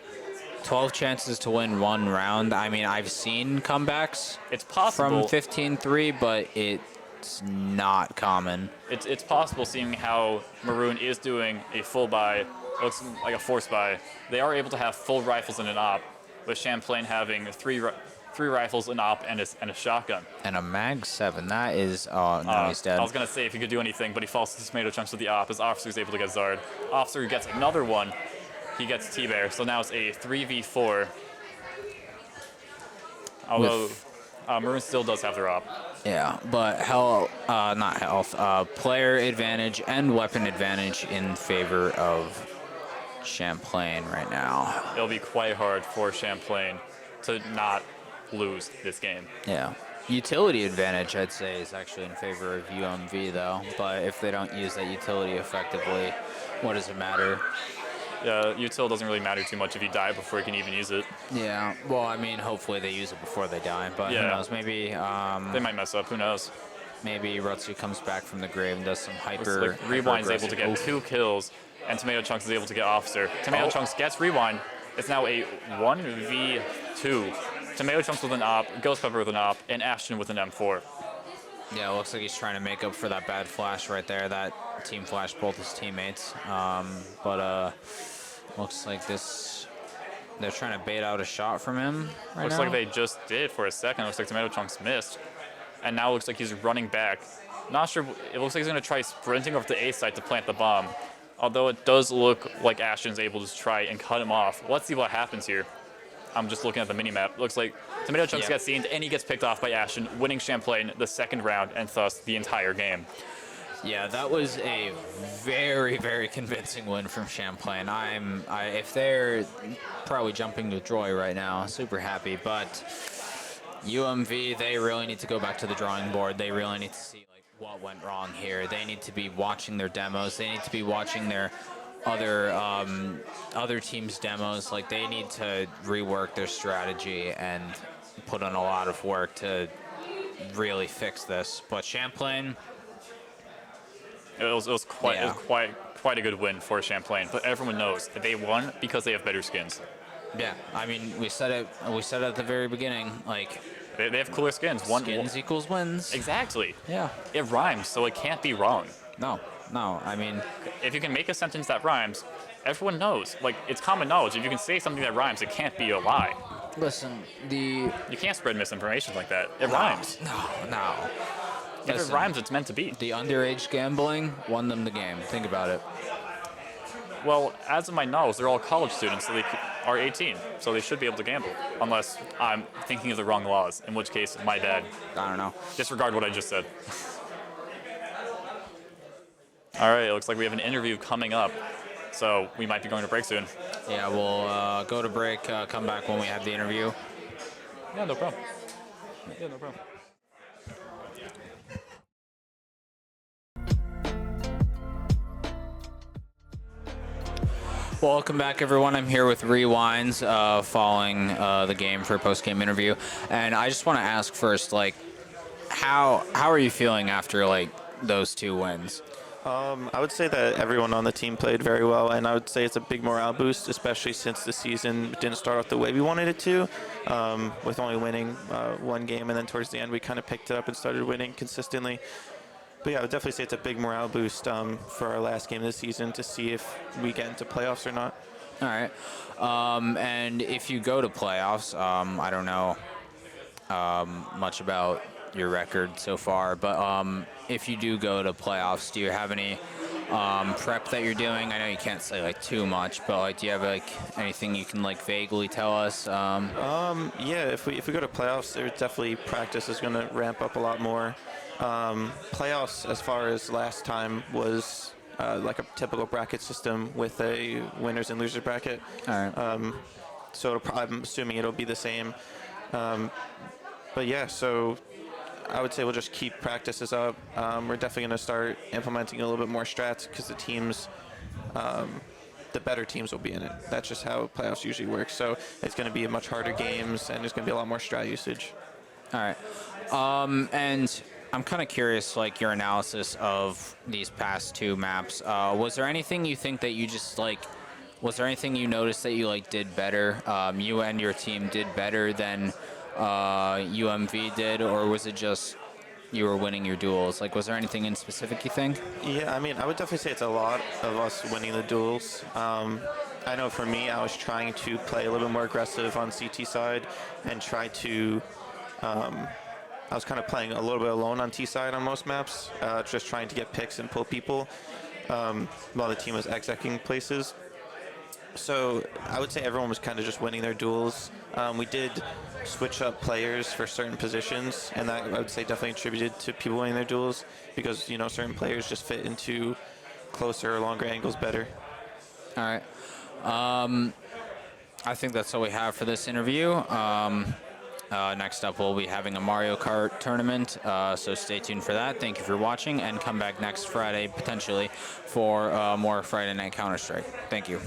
12 chances to win one round. I mean, I've seen comebacks. It's possible. From 15-3, but it's not common. It's possible, seeing how Maroon is doing a full buy, looks like a force buy. They are able to have full rifles and an op, with Champlain having three rifles, an op, and a shotgun. And a Mag 7. That is... Oh, no, he's dead. I was going to say if he could do anything, but he falls to Tomato Chunks with the op. His Officer's able to get Zard. Officer gets another one. He gets T-Bear, so now it's a 3v4. Although Maroon still does have their op. Yeah, but not health, player advantage and weapon advantage in favor of Champlain right now. It'll be quite hard for Champlain to not lose this game. Yeah. Utility advantage, I'd say, is actually in favor of UMV, though. But if they don't use that utility effectively, what does it matter? Yeah, util doesn't really matter too much if you die before you can even use it. Yeah, well, I mean, hopefully they use it before they die, but who knows, maybe... they might mess up, who knows? Maybe Rutsu comes back from the grave and does some hyper... Looks like Rewind's able to get 2 kills, and Tomato Chunks is able to get Officer. Tomato Chunks gets Rewind. It's now a 1v2. Tomato Chunks with an op, Ghost Pepper with an op, and Ashton with an M4. Yeah, it looks like he's trying to make up for that bad flash right there. That team flashed both his teammates. Looks like they're trying to bait out a shot from him right Looks now. like they just did for a second. Looks like Tomato Chunks missed. And now it looks like he's running back. Not sure, it looks like he's going to try sprinting over to the A site to plant the bomb. Although it does look like Ashton's able to try and cut him off. Let's see what happens here. I'm just looking at the minimap. Looks like Tomato Chunks gets seen, and he gets picked off by Ashton, winning Champlain the second round, and thus the entire game. Yeah, that was a very, very convincing win from Champlain. If they're probably jumping to joy right now, super happy. But UMV, they really need to go back to the drawing board. They really need to see like what went wrong here. They need to be watching their demos. They need to be watching their other teams' demos. Like, they need to rework their strategy and put in a lot of work to really fix this. But Champlain, it was quite a good win for Champlain. But everyone knows that they won because they have better skins. yeah, I mean, we said it at the very beginning. Like, They have cooler skins. skins equals wins. Exactly. Yeah. It rhymes, so it can't be wrong. No, I mean, If you can make a sentence that rhymes, everyone knows. Like, it's common knowledge. If you can say something that rhymes, it can't be a lie. listen, You can't spread misinformation like that. It rhymes. No. If Listen, it rhymes, it's meant to be. the underage gambling won them the game. Think about it. Well, as of my knowledge, they're all college students, so they are 18, so they should be able to gamble. Unless I'm thinking of the wrong laws, in which case, my bad. I don't know. Disregard what I just said. All right, it looks like we have an interview coming up, so we might be going to break soon. Yeah, we'll go to break, come back when we have the interview. Yeah, no problem. Yeah, no problem. Welcome back, everyone. I'm here with Rewinds, following the game for a post-game interview, and I just want to ask first, like, how are you feeling after like those 2 wins? I would say that everyone on the team played very well, and I would say it's a big morale boost, especially since the season didn't start off the way we wanted it to, with only winning one game, and then towards the end we kind of picked it up and started winning consistently. But yeah, I would definitely say it's a big morale boost for our last game of the season to see if we get into playoffs or not. All right. And if you go to playoffs, I don't know much about your record so far, but if you do go to playoffs, do you have any prep that you're doing? I know you can't say like too much, but like, do you have like anything you can like vaguely tell us? Yeah, if we go to playoffs, there's definitely practice is going to ramp up a lot more. Playoffs, as far as last time, was like a typical bracket system with a winners and losers bracket. All right. So I'm assuming it'll be the same. But yeah, so I would say we'll just keep practices up. We're definitely going to start implementing a little bit more strats because the better teams will be in it. That's just how playoffs usually work. So it's going to be a much harder games, and there's going to be a lot more strat usage. All right. And I'm kind of curious, like your analysis of these past two maps. Was there anything you think that you just like? Was there anything you noticed that you like did better? You and your team did better than UMV did, or was it just you were winning your duels? Like, was there anything in specific you think? Yeah, I mean, I would definitely say it's a lot of us winning the duels. I know for me, I was trying to play a little bit more aggressive on CT side and try to. I was kind of playing a little bit alone on T side on most maps, just trying to get picks and pull people while the team was execing places. So I would say everyone was kind of just winning their duels. We did switch up players for certain positions, and that I would say definitely attributed to people winning their duels because certain players just fit into closer or longer angles better. All right. I think that's all we have for this interview. Next up, we'll be having a Mario Kart tournament, so stay tuned for that. Thank you for watching, and come back next Friday, potentially, for more Friday Night Counter-Strike. Thank you.